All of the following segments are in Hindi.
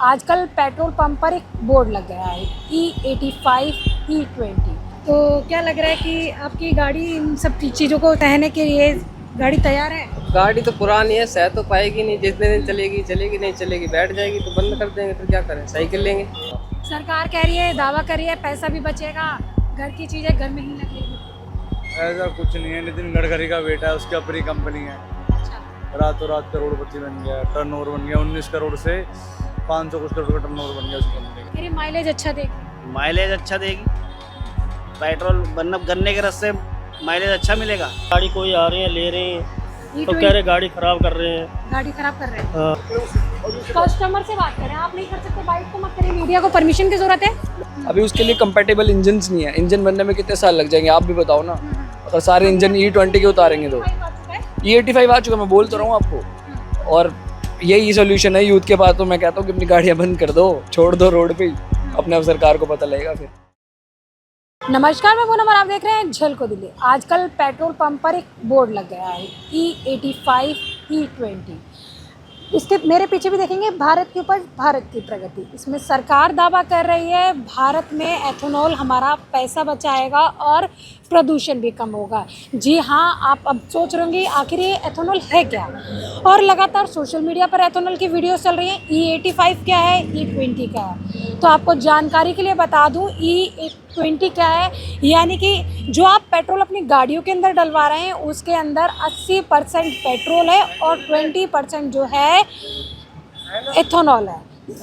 आजकल पेट्रोल पंप पर एक बोर्ड लग गया है E85 E20। तो क्या लग रहा है कि आपकी गाड़ी इन सब चीज़ों को सहने के लिए गाड़ी तैयार है? गाड़ी तो पुरानी है, सह तो पाएगी नहीं। जितने दिन चलेगी चलेगी, नहीं चलेगी बैठ जाएगी, तो बंद कर देंगे। फिर क्या करें, सही कर लेंगे। सरकार कह रही है, दावा कर रही है पैसा भी बचेगा, घर की चीज़ें घर में ही लगेगी। ऐसा कुछ नहीं है। नितिन गडकरी का बेटा है, उसकी अपनी कंपनी है। अच्छा, रातों रात करोड़पति बन गया, टर्नओवर बन गया 19 करोड़ से 500 कुछ करोड़ का टर्नओवर बन गया उसकी कंपनी का। मेरी माइलेज अच्छा देगी। माइलेज अच्छा देगी। पेट्रोल गन्ने के रस से माइलेज अच्छा मिलेगा। गाड़ी कोई आ रहे हैं ले रहे हैं तो कह रहे गाड़ी खराब कर रहे हैं। गाड़ी खराब कर रहे हैं। कस्टमर से बात करें, आप नहीं कर सकते, बाइक को मत करें। मीडिया को परमिशन की जरूरत है? अभी उसके लिए कंपैटिबल इंजन नहीं है। इंजन बनने में कितने साल लग जाएंगे आप भी बताओ ना। अगर सारे इंजन E20 के उतारेंगे तो E85 आ चुका, मैं बोल तो रहा हूँ आपको। और यही सोल्यूशन है यूथ के पास। तो मैं कहता हूँ कि अपनी गाड़ियाँ बंद कर दो, छोड़ दो रोड पे ही, अपने अब सरकार को पता लगेगा फिर। नमस्कार, मैं पूनम और आप देख रहे हैं झलको दिल्ली। आजकल पेट्रोल पंप पर एक बोर्ड लग गया है E85 E20। इसके मेरे पीछे भी देखेंगे, भारत की उपज भारत की प्रगति। इसमें सरकार दावा कर रही है भारत में एथेनॉल हमारा पैसा बचाएगा और प्रदूषण भी कम होगा। जी हाँ, आप अब सोच रहे होंगे आखिर ये एथेनॉल है क्या। और लगातार सोशल मीडिया पर एथेनॉल की वीडियोस चल रही हैं। E85 क्या है, E20 क्या है। तो आपको जानकारी के लिए बता दूं, E20 क्या है, यानी कि जो आप पेट्रोल अपनी गाड़ियों के अंदर डलवा रहे हैं उसके अंदर 80% पेट्रोल है और 20% जो है एथेनॉल है,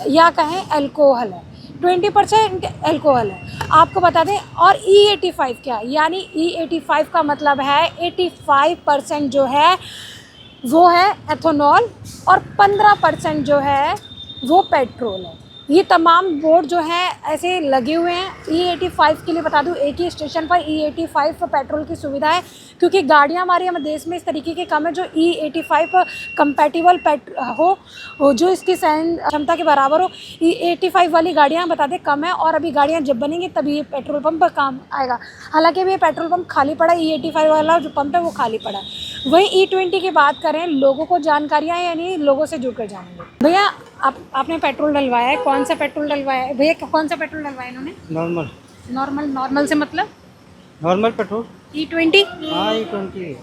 या कहें अल्कोहल है। 20% अल्कोहल है, आपको बता दें। और E85 क्या है, यानी E85 का मतलब है 85% जो है वो है एथेनॉल और 15% जो है वो पेट्रोल है। ये तमाम बोर्ड जो हैं ऐसे लगे हुए हैं। E85 के लिए बता दूं, एक ही स्टेशन पर E85 पेट्रोल की सुविधा है, क्योंकि गाड़ियां हमारे देश में इस तरीके की कम है जो E85 कंपैटिबल हो, जो इसकी सहन क्षमता के बराबर हो। E85 वाली गाड़ियां बता दें कम है, और अभी गाड़ियां जब बनेंगी तभी ये पेट्रोल पंप काम आएगा। हालांकि अभी ये पेट्रोल पंप खाली पड़ा है, E85 वाला जो पंप है वो खाली पड़ा है। वहीं E20 की बात करें, लोगों को जानकारियाँ यानी लोगों से जुड़कर जानेंगे। भैया, आपने पेट्रोल डलवाया है, कौन सा पेट्रोल डलवाया है भैया? कौन सा पेट्रोल डलवाया इन्होंने? नॉर्मल से मतलब नॉर्मल पेट्रोल E20। हाँ E20।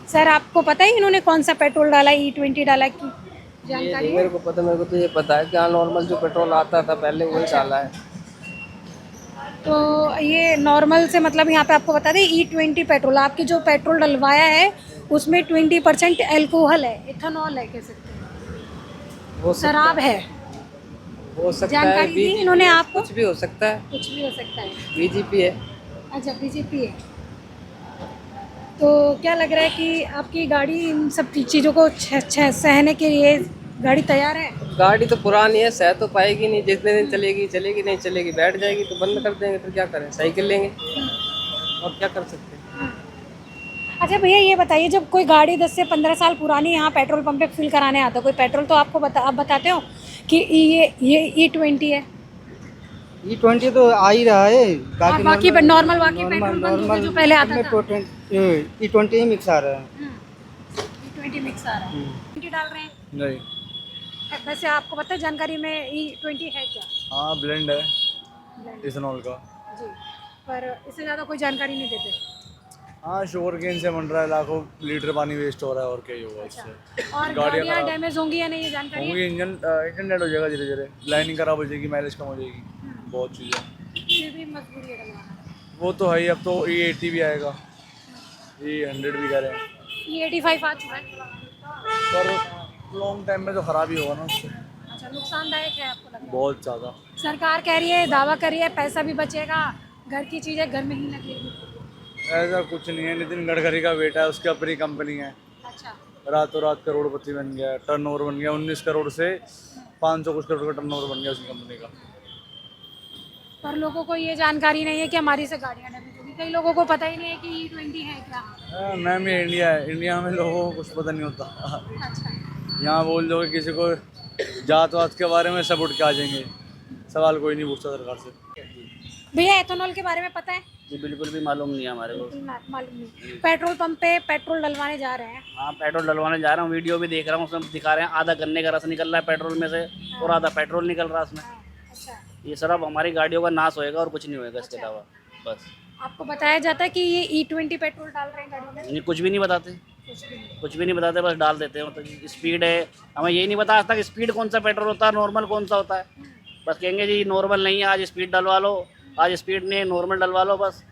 सर, आपको पता है इन्होंने कौन सा पेट्रोल डाला है, E20 डाला है की जानकारी है? मेरे को पता, मेरे को तो ये पता है कि हाँ, नॉर्मल जो पेट्रोल आता था पहले वही डाला है। तो ये नॉर्मल से मतलब यहाँ पे आपको बता दें, E20 पेट्रोल, आपकी जो पेट्रोल डलवाया है उसमें 20% अल्कोहल है, इथेनॉल है, कह सकते हैं, वो शराब है। हो सकता है, जानकारी दी इन्होंने आपको? कुछ भी हो सकता है। कुछ भी हो सकता है। बीजेपी है। अच्छा, बीजेपी है। तो क्या लग रहा है कि आपकी गाड़ी इन सब चीज़ों को सहने के लिए गाड़ी तैयार है? गाड़ी तो पुरानी है, सह तो पाएगी नहीं। जितने दिन चलेगी चलेगी, नहीं चलेगी बैठ जाएगी, तो बंद कर देंगे। फिर क्या करें, सही कर लेंगे। और क्या कर सकते हैं। अच्छा भैया, ये बताइए, जब कोई गाड़ी 10 से 15 साल पुरानी यहाँ पेट्रोल पंप पे फिल कराने आता है कोई पेट्रोल, तो आपको आप बताते हो कि ये E20 है? E20 तो आ ही रहा है। और बाकी नॉर्मल पेट्रोल पंप जो पहले आता था E20 ही मिक्स आ रहा है। E20 मिक्स आ रहा है। 20 डाल रहे हैं? नहीं। वैसे आपको पता है जानकारी में E20 है क्या? हाँ, ब्लेंड है इथेनॉल का। जी, पर इससे ज़्यादा कोई जानकारी नहीं देते। हाँ, शुगर केन से बन रहा है, लाखों लीटर पानी वेस्ट हो रहा है, और क्या ही होगा इससे। और गाड़ियाँ डैमेज होंगी या नहीं, ये जानकारी है? होंगी, इंजन डेड हो जाएगा धीरे धीरे, लाइनिंग खराब हो जाएगी, माइलेज कम हो जाएगी, बहुत चीज़ें। फिर भी मजबूरी है डलवाना। वो तो है ही। अब तो E80 भी आएगा, E100 भी कह रहे हैं, E85 आ चुका है। पर लॉन्ग टाइम में तो ख़राब ही होगा ना उससे। अच्छा, नुकसानदायक है आपको लग रहा है? बहुत ज़्यादा। सरकार कह रही है, दावा कर रही है पैसा भी बचेगा, घर की चीज़ें घर में ही लगेगी। ऐसा कुछ नहीं है। नितिन गडकरी का बेटा है, उसकी अपनी कंपनी है। अच्छा, रातों रात करोड़पति बन गया, टर्नओवर बन गया 19 करोड़ से 500 कुछ करोड़ का टर्नओवर बन गया उसकी कंपनी का। पर लोगों को ये जानकारी नहीं है कि हमारी से गाड़ियाँ डैमेज होगी। कई लोगों को पता ही नहीं है कि E20 है क्या। मैम, ये इंडिया है, इंडिया में लोगों को कुछ पता नहीं होता। अच्छा, यहाँ बोल दो कि किसी को जात वात के बारे में, सब उठ के आ जाएंगे, सवाल कोई नहीं पूछता सरकार से। भैया एथेनॉल के बारे में पता है? जी बिल्कुल भी मालूम नहीं है हमारे को। बिल्कुल मालूम नहीं। पेट्रोल पंप पे पेट्रोल डलवाने जा रहे हैं। हाँ पेट्रोल डलवाने जा रहा हूँ, वीडियो भी देख रहा हूँ, उसमें दिखा रहे हैं आधा गन्ने का रस निकल रहा है पेट्रोल में से और आधा पेट्रोल निकल रहा है उसमें। हाँ, अच्छा। ये सिर्फ हमारी गाड़ियों का नाश होएगा और कुछ नहीं होएगा इसके अलावा बस। आपको बताया जाता है कि ये E20 पेट्रोल डाल रहे हैं गाड़ियों में? ये कुछ भी नहीं बताते, कुछ भी नहीं। कुछ भी नहीं बताते, बस डाल देते हैं। मतलब स्पीड है, हमें यही नहीं पता आज तक स्पीड कौन सा पेट्रोल होता है, नॉर्मल कौन सा होता है। बस कहेंगे जी नॉर्मल नहीं है, आज स्पीड डलवा लो, आज स्पीड नहीं है नॉर्मल डलवा लो, बस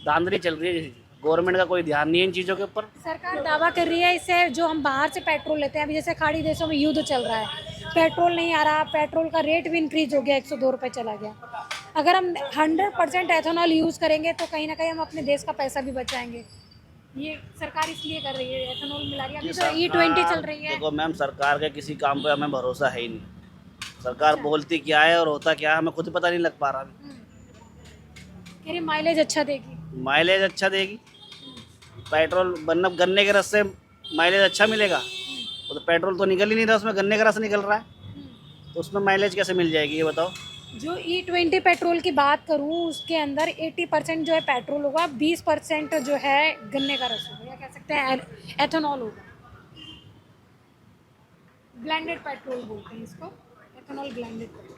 धांधली चल रही है। गवर्नमेंट का कोई ध्यान नहीं है इन चीज़ों के ऊपर। सरकार दावा कर रही है इससे जो हम बाहर से पेट्रोल लेते हैं, अभी जैसे खाड़ी देशों में युद्ध चल रहा है, पेट्रोल नहीं आ रहा, पेट्रोल का रेट भी इंक्रीज हो गया, 102 रुपये चला गया। अगर हम 100% एथेनॉल यूज़ करेंगे तो कहीं ना कहीं हम अपने देश का पैसा भी बचाएंगे। ये सरकार इसलिए कर रही है, एथेनॉल मिला रही है। अभी तो E20 चल रही है। देखो मैम, सरकार के किसी काम पे हमें भरोसा है ही नहीं। सरकार बोलती क्या है और होता क्या है हमें खुद पता नहीं लग पा रहा अभी। कह रही माइलेज अच्छा देगी। माइलेज अच्छा देगी, पेट्रोल मतलब गन्ने के रस से माइलेज अच्छा मिलेगा, वो तो पेट्रोल तो निकल ही नहीं रहा, उसमें गन्ने का रस निकल रहा है, तो उसमें माइलेज कैसे मिल जाएगी ये बताओ। जो E20 पेट्रोल की बात करूँ उसके अंदर 80% जो है पेट्रोल होगा, 20% जो है गन्ने का रस होगा, या कह सकते हैं एथेनॉल होगा। ब्लेंडेड पेट्रोल बोलते हैं इसको, एथेनॉल ब्लेंडेड पेट्रोल।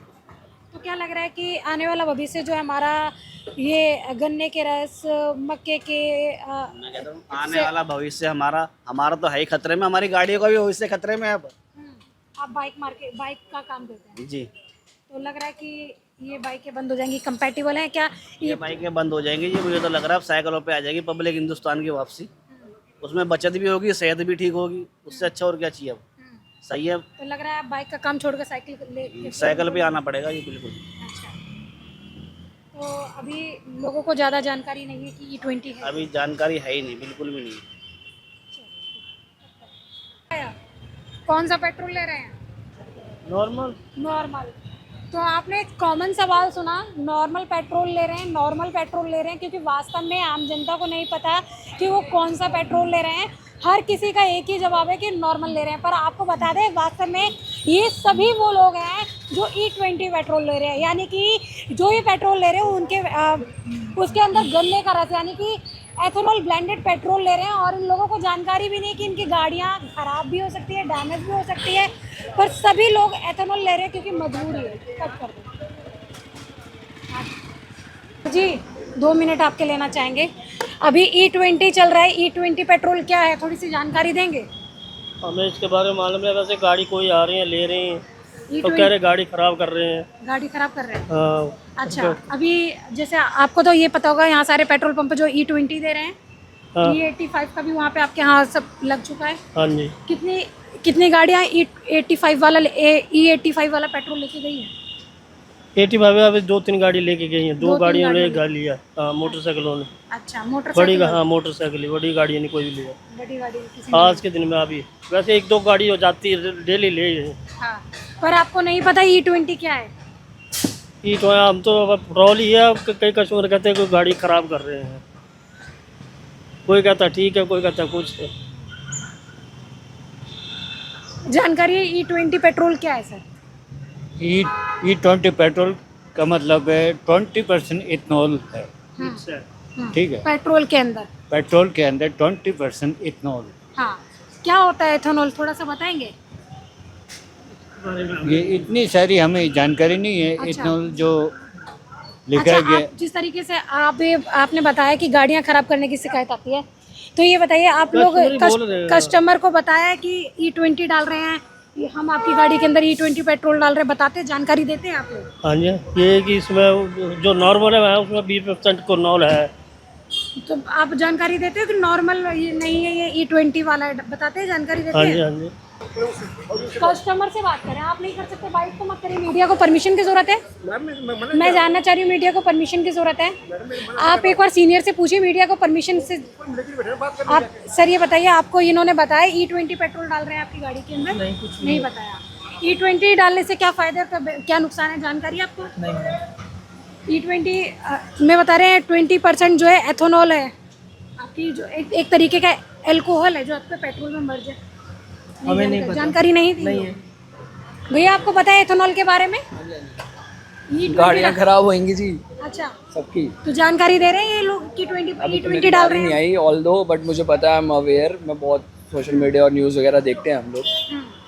तो क्या लग रहा है कि आने वाला भविष्य जो है हमारा ये गन्ने के रस, मक्के के मैं कहता हूँ आने वाला भविष्य हमारा तो है ही खतरे में, हमारी गाड़ियों का भी भविष्य खतरे में है अब। आप बाइक का काम करते हैं जी, तो लग रहा है कि ये बाइकें बंद हो जाएंगी, कंपैटिबल है क्या ये बाइकें बंद हो जाएंगी जी, मुझे तो लग रहा है अब साइकिलों पे आ जाएगी पब्लिक हिंदुस्तान की वापसी। उसमें बचत भी होगी, सेहत भी ठीक होगी, उससे अच्छा और क्या चाहिए अब। सही है, तो लग रहा है आप बाइक का काम छोड़कर साइकिल साइकिल पे आना पड़ेगा ये बिल्कुल। अच्छा। तो अभी लोगों को ज़्यादा जानकारी नहीं है कि E20 है। अभी जानकारी है ही नहीं, बिल्कुल भी नहीं। कौन सा पेट्रोल ले रहे हैं? नॉर्मल। नॉर्मल। तो आपने एक कॉमन सवाल सुना, नॉर्मल पेट्रोल ले रहे हैं, नॉर्मल पेट्रोल ले रहे हैं, क्योंकि वास्तव में आम जनता को नहीं पता कि वो कौन सा पेट्रोल ले रहे हैं। हर किसी का एक ही जवाब है कि नॉर्मल ले रहे हैं, पर आपको बता दें वास्तव में ये सभी वो लोग हैं जो E20 पेट्रोल ले रहे हैं, यानी कि जो ये पेट्रोल ले रहे हैं उनके उसके अंदर गन्ने का रस यानी कि एथेनॉल ब्लेंडेड पेट्रोल ले रहे हैं, और इन लोगों को जानकारी भी नहीं कि इनकी गाड़ियाँ ख़राब भी हो सकती है, डैमेज भी हो सकती है, पर सभी लोग एथेनॉल ले रहे हैं क्योंकि मजबूरी है। कट कर दो जी, 2 मिनट आपके लेना चाहेंगे। अभी E20 चल रहा है, E20 पेट्रोल क्या है थोड़ी सी जानकारी देंगे? हमें इसके बारे में मालूम है, वैसे गाड़ी कोई आ रही है ले रही है तो कह रहे गाड़ी खराब कर रहे हैं। गाड़ी खराब कर रहे हैं? हाँ। अच्छा, अभी जैसे आपको तो ये पता होगा यहाँ सारे पेट्रोल पंप जो E20 दे रहे हैं, हाँ। E85 का भी वहाँ पे आपके यहाँ सब लग चुका है। हाँ जी। कितनी गाड़ियाँ E85 वाला पेट्रोल लेके गई हैं? 85 अभी 2-3 गाड़ी लेके गई हैं, 2 गाड़ियों ने गाड़ी लिया। हाँ, मोटरसाइकिलों ने। अच्छा, बड़ी मोटरसाइकिल। हाँ मोटरसाइकिल, बड़ी गाड़ी नहीं कोई भी लिया बड़ी गाड़ी किसी ने आज के दिन में। अभी वैसे 1-2 गाड़ी हो जाती है डेली ले। हाँ, पर आपको नहीं पता E20 क्या है? ये तो हम तो पेट्रोल ही है, कई कस्टमर कहते हैं कोई गाड़ी खराब कर रहे हैं, कोई कहता ठीक है, कोई कहता कुछ है। जानकारी है E20 पेट्रोल क्या है सर? E20 पेट्रोल का मतलब है 20% इथनॉल है, ठीक है। पेट्रोल के अंदर? पेट्रोल के अंदर 20% इथनॉल। हाँ, क्या होता है एथेनॉल, थोड़ा सा बताएंगे? ये इतनी सारी हमें जानकारी नहीं है। अच्छा। इथनॉल जो लिखा अच्छा, गया, आप जिस तरीके से आपने बताया कि गाड़ियाँ खराब करने की शिकायत आती है, तो ये बताइए आप लोग कस्टमर को बताया कि E20 डाल रहे हैं, हम आपकी गाड़ी के अंदर E20 पेट्रोल डाल रहे हैं, बताते बताते देते हैं आप लोग? हाँ जी, ये है कि इसमें जो नॉर्मल है उसमें 20% कोनॉल है। तो आप जानकारी देते हो कि नॉर्मल ये नहीं है, ये E20 वाला है, बताते हैं, जानकारी देते हाँ हैं? जी, हाँ जी। कस्टमर से बात करें, आप नहीं कर सकते, बाइक तो मत करें। मीडिया को परमिशन की जरूरत है? मैं जानना चाह रही हूँ, मीडिया को परमिशन की जरूरत है? आप एक बार सीनियर से पूछिए मीडिया को परमिशन से। आप सर ये बताइए, आपको इन्होंने बताया E20 पेट्रोल डाल रहे हैं आपकी गाड़ी के अंदर? नहीं बताया। E20 डालने से क्या फायदा, क्या नुकसान है, जानकारी आपको? E20 में बता रहे हैं 20% जो है एथेनॉल है, आपकी जो एक तरीके का एल्कोहल है जो आपके पेट्रोल में मर जाए। हमें नहीं पता, जानकारी नहीं थी। भैया आपको पता है एथेनॉल के बारे में? गाड़ियाँ खराब होंगी जी अच्छा, सबकी। तो जानकारी दे रहे हैं ये लोग कि 20 अभी तो E20 मेरी डाल बारी रहे नहीं हैं। आई ऑल दो, बट मुझे पता है, आई एम अवेयर। मैं बहुत सोशल मीडिया और न्यूज़ वगैरह देखते हैं हम लोग।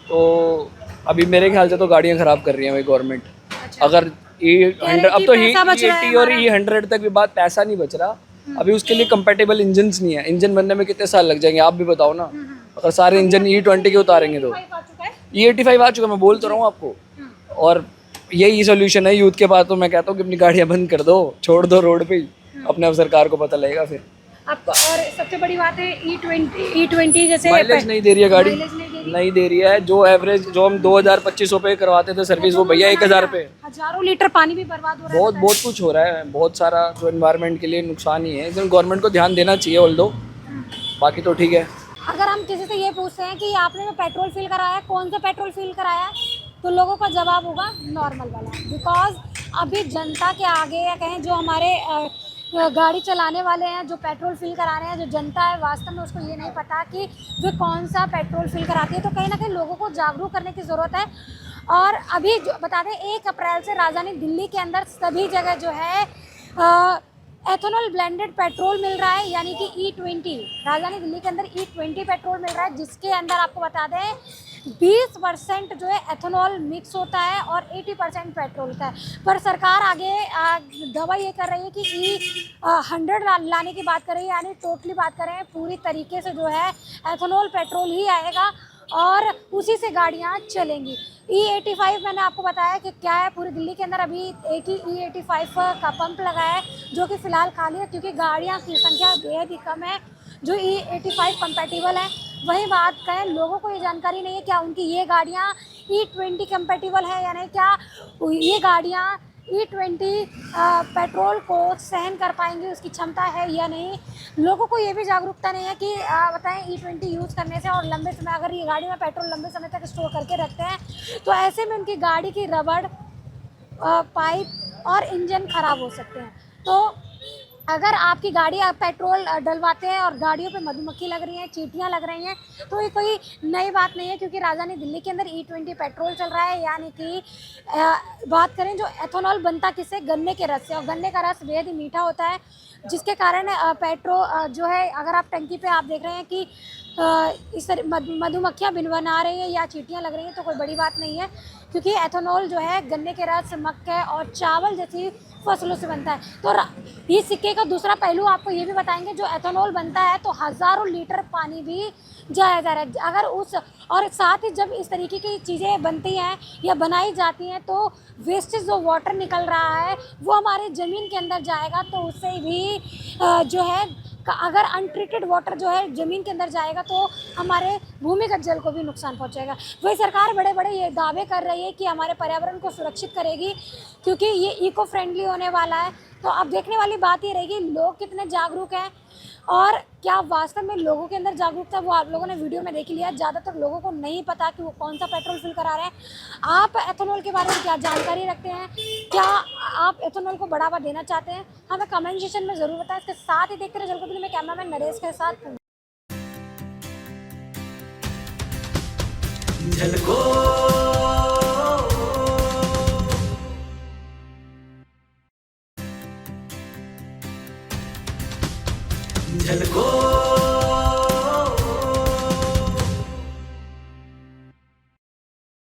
तो अभी मेरे ख्याल से तो गाड़ियाँ ख़राब कर रही है भाई गवर्नमेंट। अगर E100 अब कि तो पैसा बच रहा है E80 और हमारा। E100 तक भी बात पैसा नहीं बच रहा। अभी उसके लिए कंपेटेबल इंजन्स नहीं है। इंजन बनने में कितने साल लग जाएंगे आप भी बताओ ना। अगर सारे इंजन E20 के उतारेंगे तो आ चुका है। E85 आ चुका, मैं बोल तो रहा हूँ आपको। और यही सोल्यूशन है यूथ के पास। तो मैं कहता हूँ कि अपनी गाड़ियाँ बंद कर दो, छोड़ दो रोड पे ही, अपने अब सरकार को पता लगेगा फिर। आपको और सबसे बड़ी बात है E20 जैसे माइलेज नहीं दे रही है गाड़ी, माइलेज नहीं दे रही। नहीं दे रही है। जो एवरेज जो हम 2000-2500 पे करवाते थे सर्विस, वो भैया 1000 पे। हजारों लीटर पानी भी बर्बाद हो रहा है। बहुत बहुत कुछ हो रहा है, बहुत सारा जो एनवायरनमेंट के लिए नुकसान ही है। इसमें गवर्नमेंट को ध्यान देना चाहिए ऑल दो, बाकी तो ठीक है। अगर हम किसी से ये पूछते हैं कि आपने जो पेट्रोल फिल कराया है, कौन सा पेट्रोल फिल कराया है, तो लोगों का जवाब होगा नॉर्मल वाला। बिकॉज अभी जनता के आगे या कहें जो हमारे गाड़ी चलाने वाले हैं, जो पेट्रोल फिल करा रहे हैं, जो जनता है, वास्तव में उसको ये नहीं पता कि वे कौन सा पेट्रोल फिल कराती है। तो कहीं ना कहीं लोगों को जागरूक करने की ज़रूरत है। और अभी जो बता दें 1 अप्रैल से राजधानी दिल्ली के अंदर सभी जगह जो है एथेनॉल ब्लेंडेड पेट्रोल मिल रहा है, यानी कि E20। राजधानी दिल्ली के अंदर E20 पेट्रोल मिल रहा है, जिसके अंदर आपको बता दें 20% जो है एथेनॉल मिक्स होता है और 80% पेट्रोल का है। पर सरकार आगे दवा ये कर रही है कि E100 लाने की बात कर रही है, यानी टोटली बात कर रहे हैं पूरी तरीके से जो है एथेनॉल पेट्रोल ही आएगा और उसी से गाड़ियाँ चलेंगी। E85 मैंने आपको बताया कि क्या है। पूरी दिल्ली के अंदर अभी एक ही E85 का पंप लगा है, जो कि फ़िलहाल खाली है, क्योंकि गाड़ियाँ की संख्या बेहद ही कम है जो E85 कंपैटिबल है। वही बात कहें, लोगों को ये जानकारी नहीं है क्या उनकी ये गाड़ियाँ E20 कंपैटिबल है या नहीं, क्या ये गाड़ियाँ E20 पेट्रोल को सहन कर पाएंगी, उसकी क्षमता है या नहीं। लोगों को ये भी जागरूकता नहीं है कि बताएं E20 यूज़ करने से और लंबे समय अगर ये गाड़ी में पेट्रोल लंबे समय तक स्टोर करके रखते हैं तो ऐसे में उनकी गाड़ी की रबड़, पाइप और इंजन ख़राब हो सकते हैं। तो अगर आपकी गाड़ी आप पेट्रोल डलवाते हैं और गाड़ियों पे मधुमक्खी लग रही हैं, चींटियां लग रही हैं, तो ये कोई नई बात नहीं है, क्योंकि राजधानी दिल्ली के अंदर E20 पेट्रोल चल रहा है। यानी कि बात करें जो एथेनॉल बनता किससे, गन्ने के रस से, और गन्ने का रस बेहद ही मीठा होता है, जिसके कारण पेट्रोल जो है, अगर आप टंकी पे आप देख रहे हैं कि इस मधुमक्खियाँ बना रही हैं या चींटियाँ लग रही हैं, तो कोई बड़ी बात नहीं है, क्योंकि एथेनॉल जो है गन्ने के रस, मक्के और चावल जैसी फसलों से बनता है। तो इस सिक्के का दूसरा पहलू आपको ये भी बताएंगे, जो एथेनॉल बनता है तो हज़ारों लीटर पानी भी जाया जा रहा है। अगर उस और साथ ही जब इस तरीके की चीज़ें बनती हैं या बनाई जाती हैं तो वेस्टेज जो वाटर निकल रहा है वो हमारे ज़मीन के अंदर जाएगा, तो उससे भी जो है अगर अनट्रीटेड वाटर जो है ज़मीन के अंदर जाएगा तो हमारे भूमिगत जल को भी नुकसान पहुंचेगा। वही सरकार बड़े बड़े ये दावे कर रही है कि हमारे पर्यावरण को सुरक्षित करेगी, क्योंकि ये इको फ्रेंडली होने वाला है। तो अब देखने वाली बात ये रहेगी लोग कितने जागरूक हैं और क्या वास्तव में लोगों के अंदर जागरूकता, वो आप लोगों ने वीडियो में देख लिया। ज़्यादातर लोगों को नहीं पता कि वो कौन सा पेट्रोल फिल करा रहे हैं। आप एथेनॉल के बारे में क्या जानकारी रखते हैं, क्या आप एथेनॉल को बढ़ावा देना चाहते हैं, हमें कमेंट सेक्शन में ज़रूर बताएं। इसके साथ ही देखते रहे झलको दिल्ली में कैमरामैन नरेश के साथ। झलको